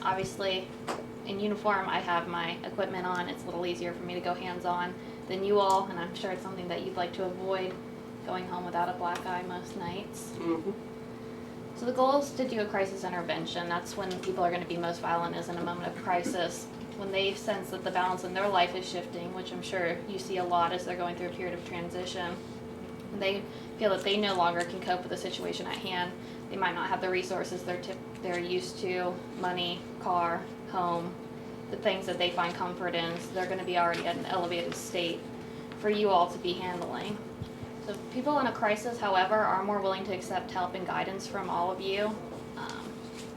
Obviously, in uniform, I have my equipment on. It's a little easier for me to go hands-on than you all, and I'm sure it's something that you'd like to avoid, going home without a black eye most nights. Mm-hmm. So the goal is to do a crisis intervention. That's when people are going to be most violent, is in a moment of crisis, when they sense that the balance in their life is shifting, which I'm sure you see a lot as they're going through a period of transition. And they feel that they no longer can cope with the situation at hand. They might not have the resources they're used to, money, car, home, the things that they find comfort in, so they're going to be already at an elevated state for you all to be handling. So people in a crisis, however, are more willing to accept help and guidance from all of you.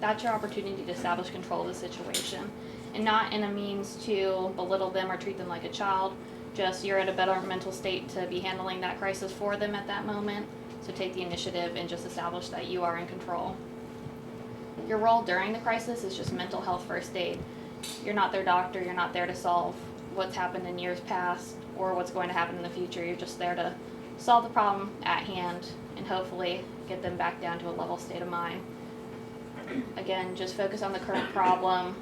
That's your opportunity to establish control of the situation, and not in a means to belittle them or treat them like a child. Just you're in a better mental state to be handling that crisis for them at that moment. So take the initiative and just establish that you are in control. Your role during the crisis is just mental health first aid. You're not their doctor. You're not there to solve what's happened in years past or what's going to happen in the future. You're just there to solve the problem at hand and hopefully get them back down to a level state of mind. Again, just focus on the current problem,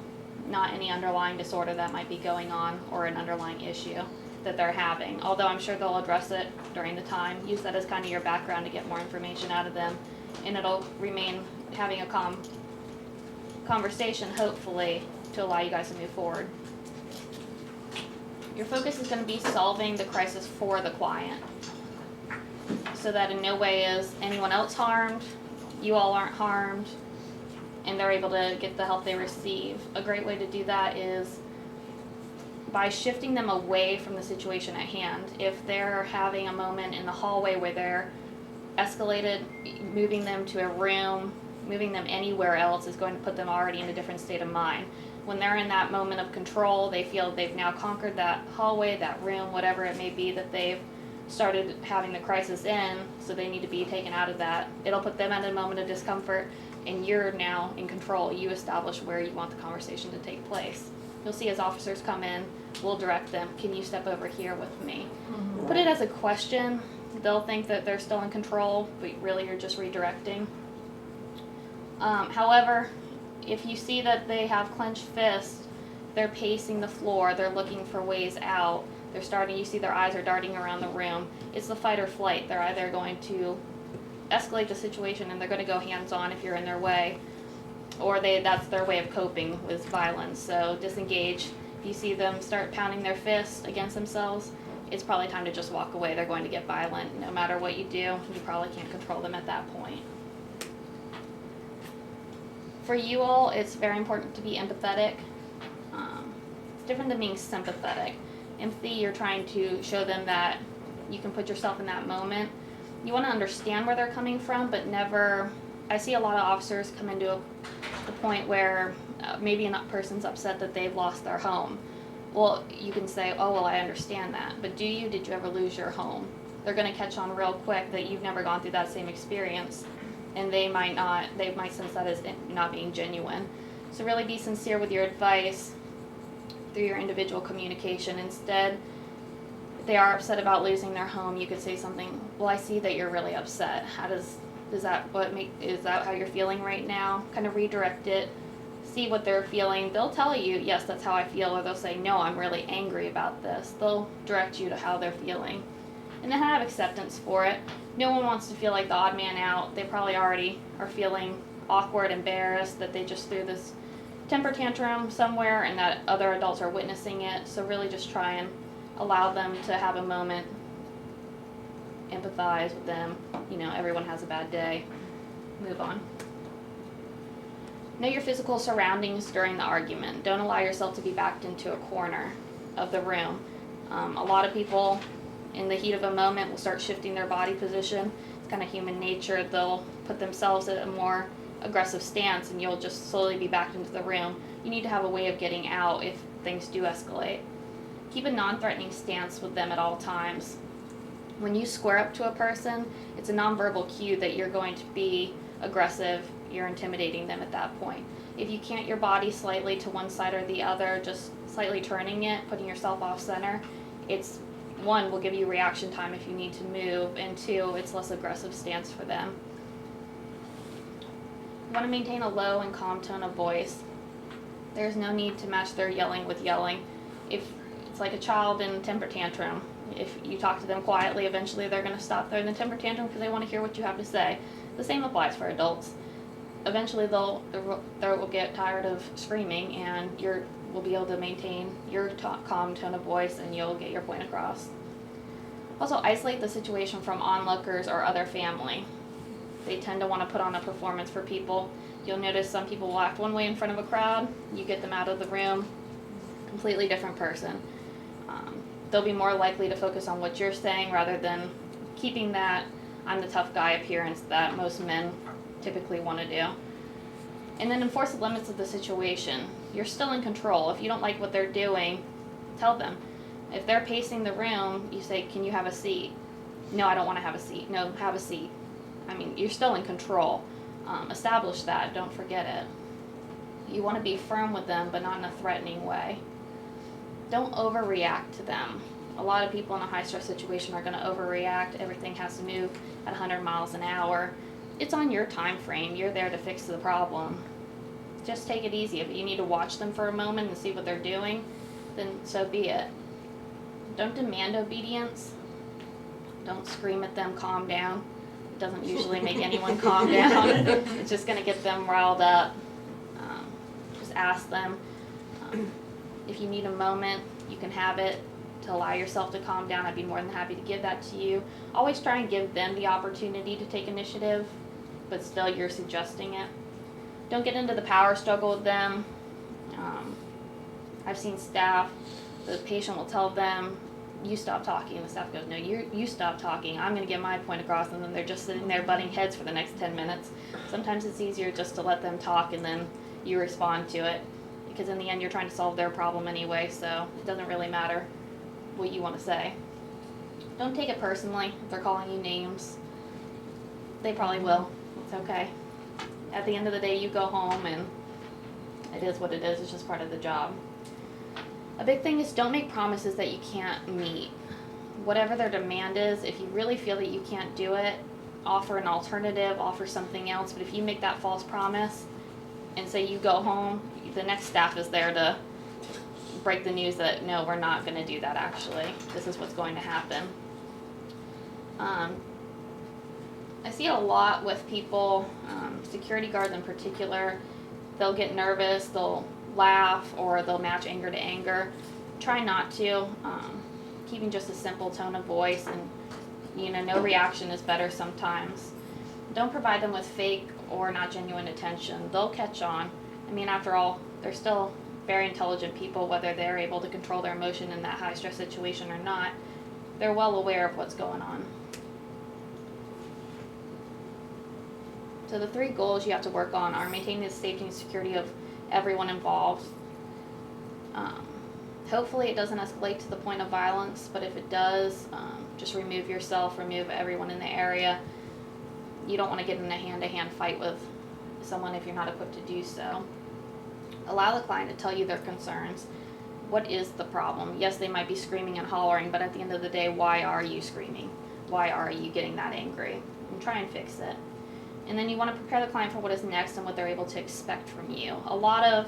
not any underlying disorder that might be going on or an underlying issue that they're having. Although I'm sure they'll address it during the time. Use that as kind of your background to get more information out of them, and it'll remain having a calm conversation, hopefully, to allow you guys to move forward. Your focus is going to be solving the crisis for the client, so that in no way is anyone else harmed, you all aren't harmed, and they're able to get the help they receive. A great way to do that is by shifting them away from the situation at hand. If they're having a moment in the hallway where they're escalated, moving them to a room, moving them anywhere else is going to put them already in a different state of mind. When they're in that moment of control, they feel they've now conquered that hallway, that room, whatever it may be that they've started having the crisis in, so they need to be taken out of that. It'll put them at a moment of discomfort, and you're now in control. You establish where you want the conversation to take place. You'll see as officers come in, we'll direct them, can you step over here with me? Put it as a question. They'll think that they're still in control, but really you're just redirecting. However, if you see that they have clenched fists, they're pacing the floor, they're looking for ways out, you see their eyes are darting around the room, it's the fight or flight. They're either going to escalate the situation and they're going to go hands-on if you're in their way, or that's their way of coping with violence. So disengage. If you see them start pounding their fists against themselves, it's probably time to just walk away. They're going to get violent. No matter what you do, you probably can't control them at that point. For you all, it's very important to be empathetic. It's different than being sympathetic. Empathy, you're trying to show them that you can put yourself in that moment. You want to understand where they're coming from, but never. I see a lot of officers come into a point where maybe a person's upset that they've lost their home. Well, you can say, oh, well, I understand that, but did you ever lose your home? They're going to catch on real quick that you've never gone through that same experience, and they might sense that as not being genuine. So really be sincere with your advice through your individual communication. Instead, if they are upset about losing their home, you could say something, well, I see that you're really upset. Is that how you're feeling right now? Kind of redirect it, see what they're feeling. They'll tell you, yes, that's how I feel, or they'll say, no, I'm really angry about this. They'll direct you to how they're feeling. And then have acceptance for it. No one wants to feel like the odd man out. They probably already are feeling awkward, embarrassed that they just threw this temper tantrum somewhere and that other adults are witnessing it. So really just try and allow them to have a moment, empathize with them. Everyone has a bad day. Move on. Know your physical surroundings during the argument. Don't allow yourself to be backed into a corner of the room. A lot of people in the heat of a moment will start shifting their body position. It's kind of human nature. They'll put themselves at a more aggressive stance and you'll just slowly be backed into the room. You need to have a way of getting out if things do escalate. Keep a non-threatening stance with them at all times. When you square up to a person, it's a nonverbal cue that you're going to be aggressive, you're intimidating them at that point. If you cant your body slightly to one side or the other, just slightly turning it, putting yourself off center, it's, one, will give you reaction time if you need to move, and two, it's less aggressive stance for them. You want to maintain a low and calm tone of voice. There's no need to match their yelling with yelling. If it's like a child in a temper tantrum, if you talk to them quietly, eventually they're going to stop throwing the temper tantrum because they want to hear what you have to say. The same applies for adults. Eventually they'll get tired of screaming, and will be able to maintain your calm tone of voice, and you'll get your point across. Also, isolate the situation from onlookers or other family. They tend to want to put on a performance for people. You'll notice some people will act one way in front of a crowd. You get them out of the room, completely different person. They'll be more likely to focus on what you're saying rather than keeping that I'm the tough guy appearance that most men typically want to do. And then enforce the limits of the situation. You're still in control. If you don't like what they're doing, tell them. If they're pacing the room, you say, can you have a seat? No, I don't want to have a seat. No, have a seat. I mean, you're still in control. Establish that. Don't forget it. You want to be firm with them, but not in a threatening way. Don't overreact to them. A lot of people in a high-stress situation are going to overreact. Everything has to move at 100 miles an hour. It's on your time frame. You're there to fix the problem. Just take it easy. If you need to watch them for a moment and see what they're doing, then so be it. Don't demand obedience. Don't scream at them, calm down. It doesn't usually make anyone calm down. It's just going to get them riled up. Just ask them. If you need a moment, you can have it to allow yourself to calm down. I'd be more than happy to give that to you. Always try and give them the opportunity to take initiative, but still you're suggesting it. Don't get into the power struggle with them. I've seen staff, the patient will tell them, you stop talking, and the staff goes, no, you stop talking, I'm going to get my point across, and then they're just sitting there butting heads for the next 10 minutes. Sometimes it's easier just to let them talk and then you respond to it, because in the end you're trying to solve their problem anyway, so it doesn't really matter what you want to say. Don't take it personally if they're calling you names. They probably will. It's okay. At the end of the day, you go home and it is what it is. It's just part of the job. A big thing is don't make promises that you can't meet. Whatever their demand is, if you really feel that you can't do it, offer an alternative, offer something else. But if you make that false promise and say you go home, the next staff is there to break the news that no, we're not going to do that actually. This is what's going to happen. I see it a lot with people, security guards in particular. They'll get nervous, they'll laugh, or they'll match anger to anger. Try not to. Keeping just a simple tone of voice, and no reaction is better sometimes. Don't provide them with fake or not genuine attention. They'll catch on. I mean, after all, they're still very intelligent people, whether they're able to control their emotion in that high stress situation or not. They're well aware of what's going on. So the 3 goals you have to work on are maintaining the safety and security of everyone involved. Hopefully it doesn't escalate to the point of violence, but if it does, just remove yourself, remove everyone in the area. You don't want to get in a hand-to-hand fight with someone if you're not equipped to do so. Allow the client to tell you their concerns. What is the problem? Yes, they might be screaming and hollering, but at the end of the day, why are you screaming? Why are you getting that angry? And try and fix it. And then you want to prepare the client for what is next and what they're able to expect from you. A lot of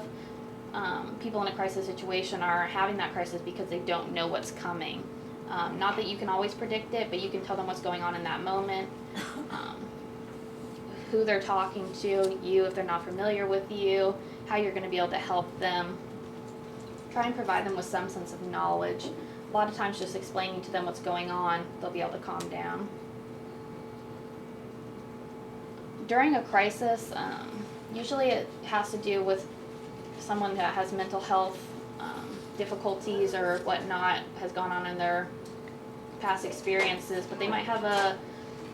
people in a crisis situation are having that crisis because they don't know what's coming. Not that you can always predict it, but you can tell them what's going on in that moment, who they're talking to, you if they're not familiar with you, how you're going to be able to help them. Try and provide them with some sense of knowledge. A lot of times just explaining to them what's going on, they'll be able to calm down. During a crisis, usually it has to do with someone that has mental health difficulties or whatnot has gone on in their past experiences, but they might have a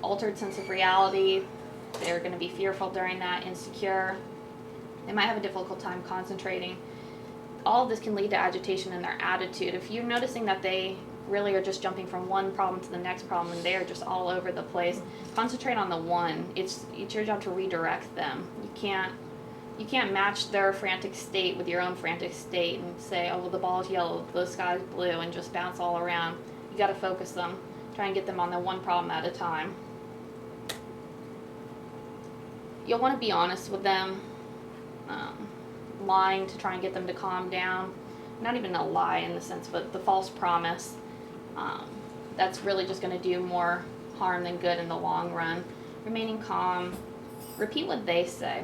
altered sense of reality. They're going to be fearful during that, insecure. They might have a difficult time concentrating. All of this can lead to agitation in their attitude. If you're noticing that they really are just jumping from one problem to the next problem and they're just all over the place, concentrate on the one. It's your job to redirect them. You can't match their frantic state with your own frantic state and say, oh, well, the ball's yellow, the sky's blue, and just bounce all around. You got to focus them. Try and get them on the one problem at a time. You'll want to be honest with them. lying to try and get them to calm down. Not even a lie in the sense, but the false promise. That's really just going to do more harm than good in the long run. Remaining calm, repeat what they say.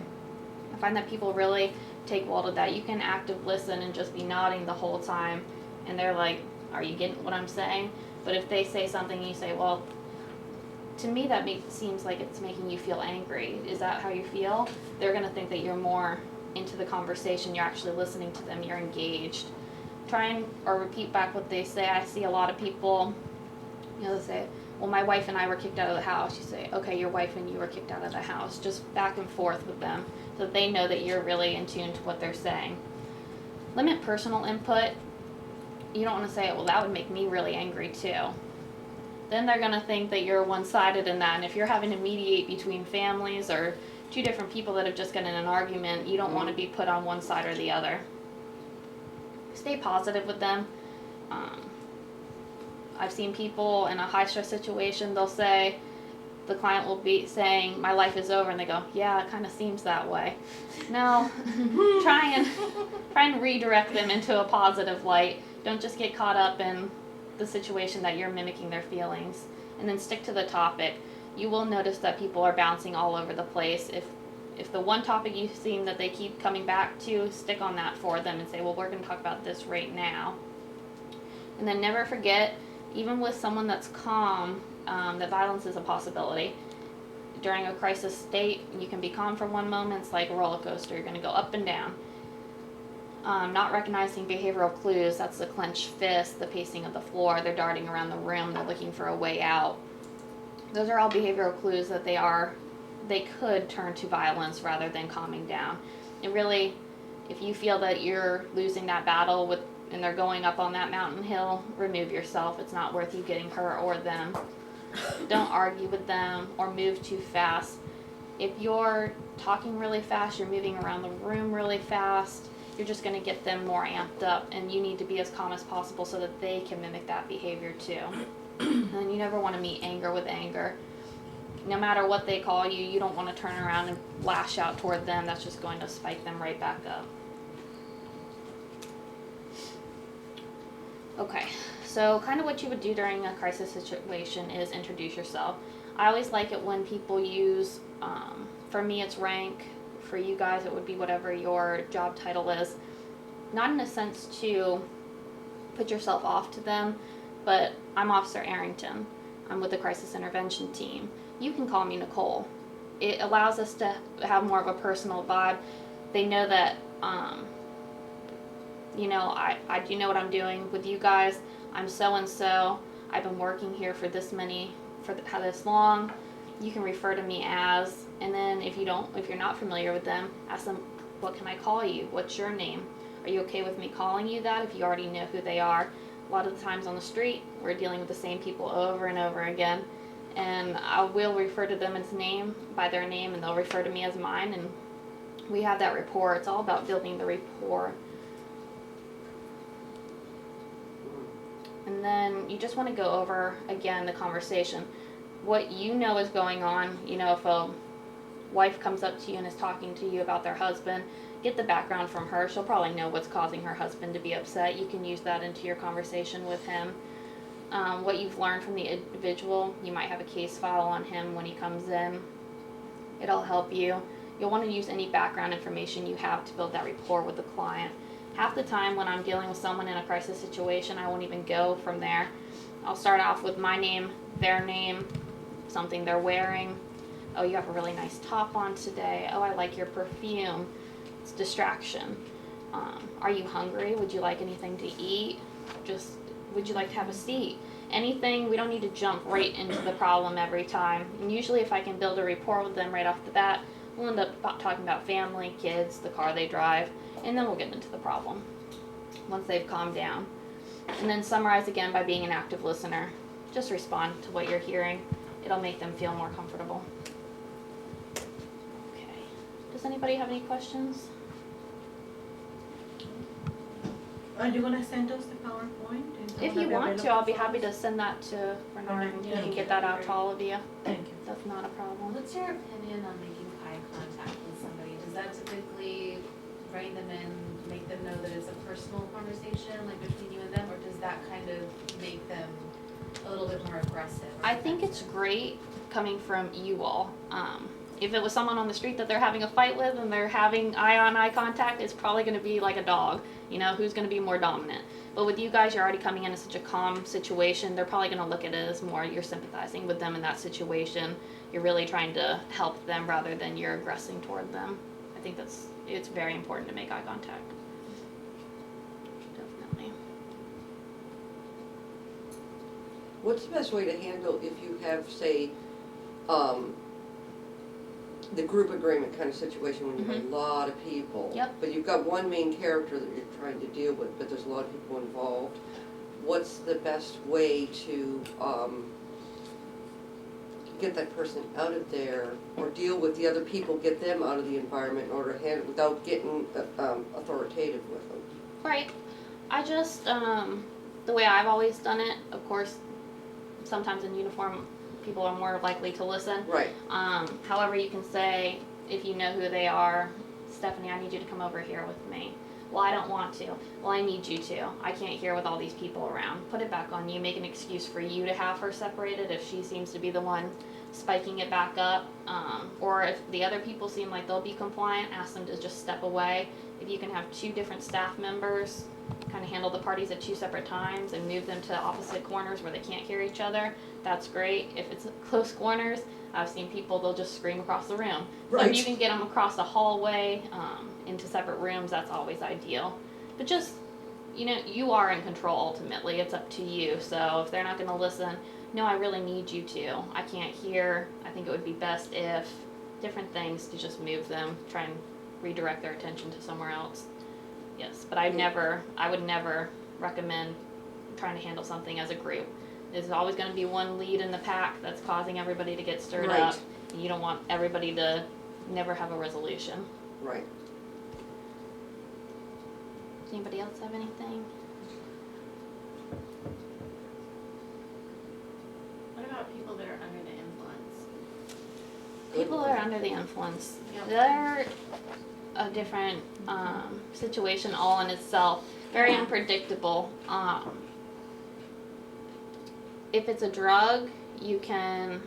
I find that people really take well to that. You can active listen and just be nodding the whole time, and they're like, are you getting what I'm saying? But if they say something and you say, well, to me that seems like it's making you feel angry. Is that how you feel? They're going to think that you're more into the conversation. You're actually listening to them. You're engaged. Try and or repeat back what they say. I see a lot of people, they say, well, my wife and I were kicked out of the house. You say, okay, your wife and you were kicked out of the house. Just back and forth with them so that they know that you're really in tune to what they're saying. Limit personal input. You don't want to say, well, that would make me really angry too. Then they're going to think that you're one-sided in that. And if you're having to mediate between families or two different people that have just gotten in an argument, you don't want to be put on one side or the other. Stay positive with them. I've seen people in a high-stress situation, they'll say, the client will be saying, my life is over, and they go, yeah, it kind of seems that way. No, try and redirect them into a positive light. Don't just get caught up in the situation that you're mimicking their feelings, and then stick to the topic. You will notice that people are bouncing all over the place. If the one topic you seem that they keep coming back to, stick on that for them and say, well, we're going to talk about this right now. And then never forget, even with someone that's calm, that violence is a possibility. During a crisis state, you can be calm for one moment. It's like a roller coaster. You're going to go up and down. Not recognizing behavioral clues, that's the clenched fist, the pacing of the floor, they're darting around the room, they're looking for a way out. Those are all behavioral clues that they could turn to violence rather than calming down. And really, if you feel that you're losing that battle and they're going up on that mountain hill, remove yourself. It's not worth you getting her or them. Don't argue with them or move too fast. If you're talking really fast, you're moving around the room really fast, you're just going to get them more amped up, and you need to be as calm as possible so that they can mimic that behavior too. And you never want to meet anger with anger. No matter what they call you, you don't want to turn around and lash out toward them. That's just going to spike them right back up. Okay, so kind of what you would do during a crisis situation is introduce yourself. I always like it when people use, for me it's rank, for you guys it would be whatever your job title is. Not in a sense to put yourself off to them, but I'm Officer Arrington. I'm with the Crisis Intervention Team. You can call me Nicole. It allows us to have more of a personal vibe. They know that, I do know what I'm doing with you guys. I'm so-and-so. I've been working here for this long. You can refer to me as, and then if you're not familiar with them, ask them, what can I call you? What's your name? Are you okay with me calling you that if you already know who they are? A lot of the times on the street, we're dealing with the same people over and over again, and I will refer to them by their name, and they'll refer to me as mine, and we have that rapport. It's all about building the rapport. And then you just want to go over, again, the conversation. What you know is going on. If a wife comes up to you and is talking to you about their husband, get the background from her. She'll probably know what's causing her husband to be upset. You can use that into your conversation with him. What you've learned from the individual, you might have a case file on him when he comes in. It'll help you. You'll want to use any background information you have to build that rapport with the client. Half the time when I'm dealing with someone in a crisis situation, I won't even go from there. I'll start off with my name, their name, something they're wearing. Oh, you have a really nice top on today. Oh, I like your perfume. It's distraction. Are you hungry? Would you like anything to eat? Would you like to have a seat? Anything. We don't need to jump right into the problem every time. And usually if I can build a rapport with them right off the bat, we'll end up talking about family, kids, the car they drive, and then we'll get into the problem once they've calmed down. And then summarize again by being an active listener. Just respond to what you're hearing. It'll make them feel more comfortable. Okay. Does anybody have any questions? Are you going to send us the PowerPoint? If you want to, I'll be happy to send that to Renee, and you can get that out to all of you. Thank you. That's not a problem. What's your opinion on making eye contact with somebody? Does that typically rein them in, make them know that it's a personal conversation, like between you and them, or does that kind of make them a little bit more aggressive? I think it's great coming from you all. If it was someone on the street that they're having a fight with and they're having eye-on-eye contact, it's probably going to be like a dog. You know, who's going to be more dominant. But with you guys, you're already coming into such a calm situation. They're probably going to look at it as more you're sympathizing with them in that situation. You're really trying to help them rather than you're aggressing toward them. I think it's very important to make eye contact. Definitely. What's the best way to handle if you have, say, the group agreement kind of situation when you have a lot of people? Yep. But you've got one main character that you're trying to deal with, but there's a lot of people involved. What's the best way to get that person out of there, or deal with the other people, get them out of the environment in order to handle it without getting authoritative with them? Right. I just, the way I've always done it, of course, sometimes in uniform, people are more likely to listen. Right. However, you can say, if you know who they are, Stephanie, I need you to come over here with me. Well, I don't want to. Well, I need you to. I can't hear with all these people around. Put it back on you. Make an excuse for you to have her separated if she seems to be the one spiking it back up. Or if the other people seem like they'll be compliant, ask them to just step away. If you can have 2 different staff members kind of handle the parties at 2 separate times and move them to opposite corners where they can't hear each other, that's great. If it's close corners, I've seen people, they'll just scream across the room. So Right. if you can get them across the hallway into separate rooms, that's always ideal. But just, you know, you are in control ultimately. It's up to you. So if they're not going to listen, no, I really need you to. I can't hear. I think it would be best if different things to just move them, try and redirect their attention to somewhere else. Yes, but I would never recommend trying to handle something as a group. There's always going to be one lead in the pack that's causing everybody to get stirred Right. up. And you don't want everybody to never have a resolution. Right. Does anybody else have anything? What about people that are under the influence? People are under the influence. Yep. They're a different situation all in itself. Very unpredictable. If it's a drug, you can,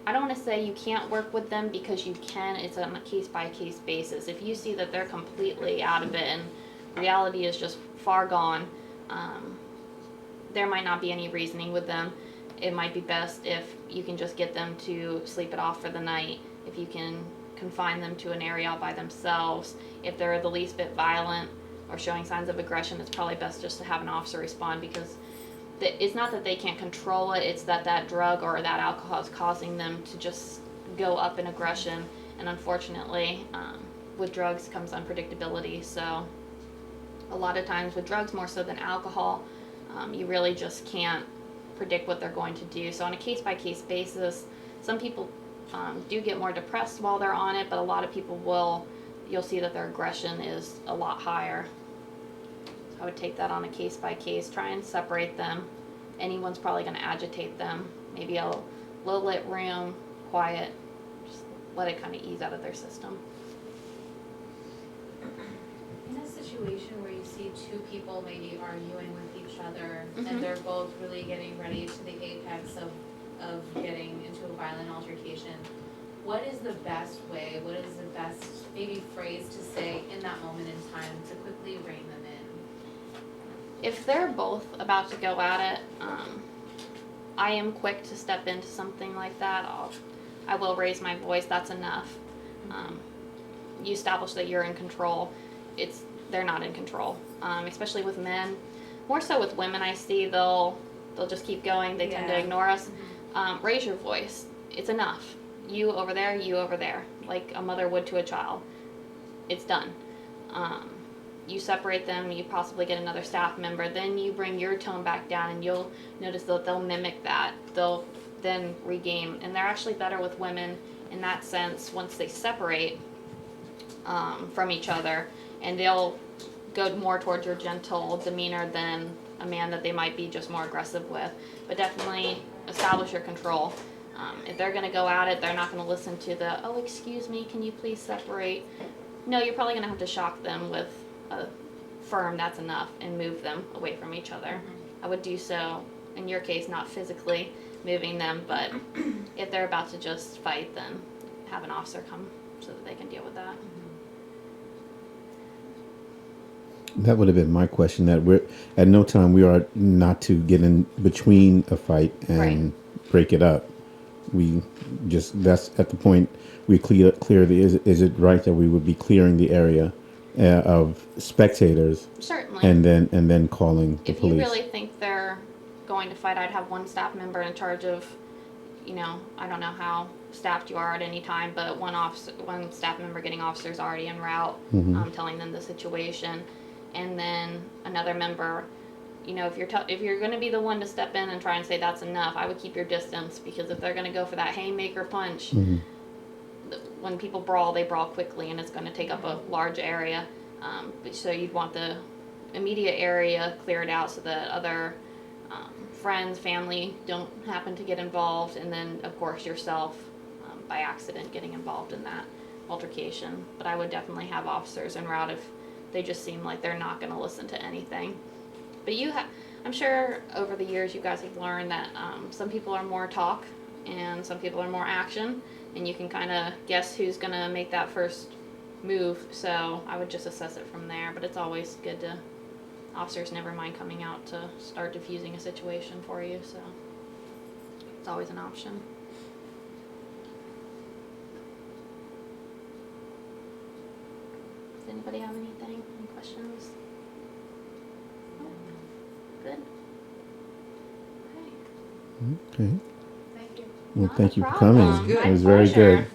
I don't want to say you can't work with them because you can. It's on a case-by-case basis. If you see that they're completely out of it and reality is just far gone, there might not be any reasoning with them. It might be best if you can just get them to sleep it off for the night. If you can confine them to an area all by themselves. If they're the least bit violent or showing signs of aggression, it's probably best just to have an officer respond, because it's not that they can't control it, it's that that drug or that alcohol is causing them to just go up in aggression. And unfortunately, with drugs comes unpredictability. So a lot of times with drugs, more so than alcohol, you really just can't predict what they're going to do. So on a case-by-case basis, some people do get more depressed while they're on it, but a lot of people you'll see that their aggression is a lot higher. I would take that on a case-by-case, try and separate them. Anyone's probably going to agitate them. Maybe a low-lit room, quiet, just let it kind of ease out of their system. In a situation where you see 2 people maybe arguing with each other, Mhm. and they're both really getting ready to the apex of getting into a violent altercation, what is the best way, what is the best maybe phrase to say in that moment in time to quickly rein them in? If they're both about to go at it, I am quick to step into something like that. I will raise my voice. That's enough. You establish that you're in control. They're not in control, especially with men. More so with women, I see they'll just keep going. They tend to ignore us. Raise your voice. It's enough. You over there, like a mother would to a child. It's done. You separate them, you possibly get another staff member, then you bring your tone back down, and you'll notice that they'll mimic that. They'll then regain, and they're actually better with women in that sense once they separate from each other, and they'll go more towards your gentle demeanor than a man that they might be just more aggressive with. But definitely establish your control. If they're going to go at it, they're not going to listen to the, oh, excuse me, can you please separate? No, you're probably gonna have to shock them with a firm that's enough and move them away from each other. I would do so, in your case, not physically moving them, but if they're about to just fight, then have an officer come so that they can deal with that. That would have been my question. That we're at no time we are not to get in between a fight and break it up. We just that's at the point we clear the. Is it right that we would be clearing the area of spectators Certainly. and then calling the If police? you really think they're going to fight, I'd have one staff member in charge of, I don't know how staffed you are at any time, but one staff member getting officers already en route, telling them the situation, and then another member, if you're going to be the one to step in and try and say that's enough, I would keep your distance, because if they're going to go for that haymaker punch, when people brawl, they brawl quickly, and it's going to take up a large area. So you'd want the immediate area cleared out so that other friends, family don't happen to get involved, and then of course yourself by accident getting involved in that altercation. But I would definitely have officers en route if they just seem like they're not going to listen to anything. But I'm sure over the years you guys have learned that some people are more talk and some people are more action, and you can kind of guess who's going to make that first move. So I would just assess it from there. But it's always good to, officers never mind coming out to start diffusing a situation for you, so it's always an option. Does anybody have anything? Any questions? No? Good. Okay. Okay. Thank you. Well, Not thank a you for problem. coming. Good. It was very pleasure. good.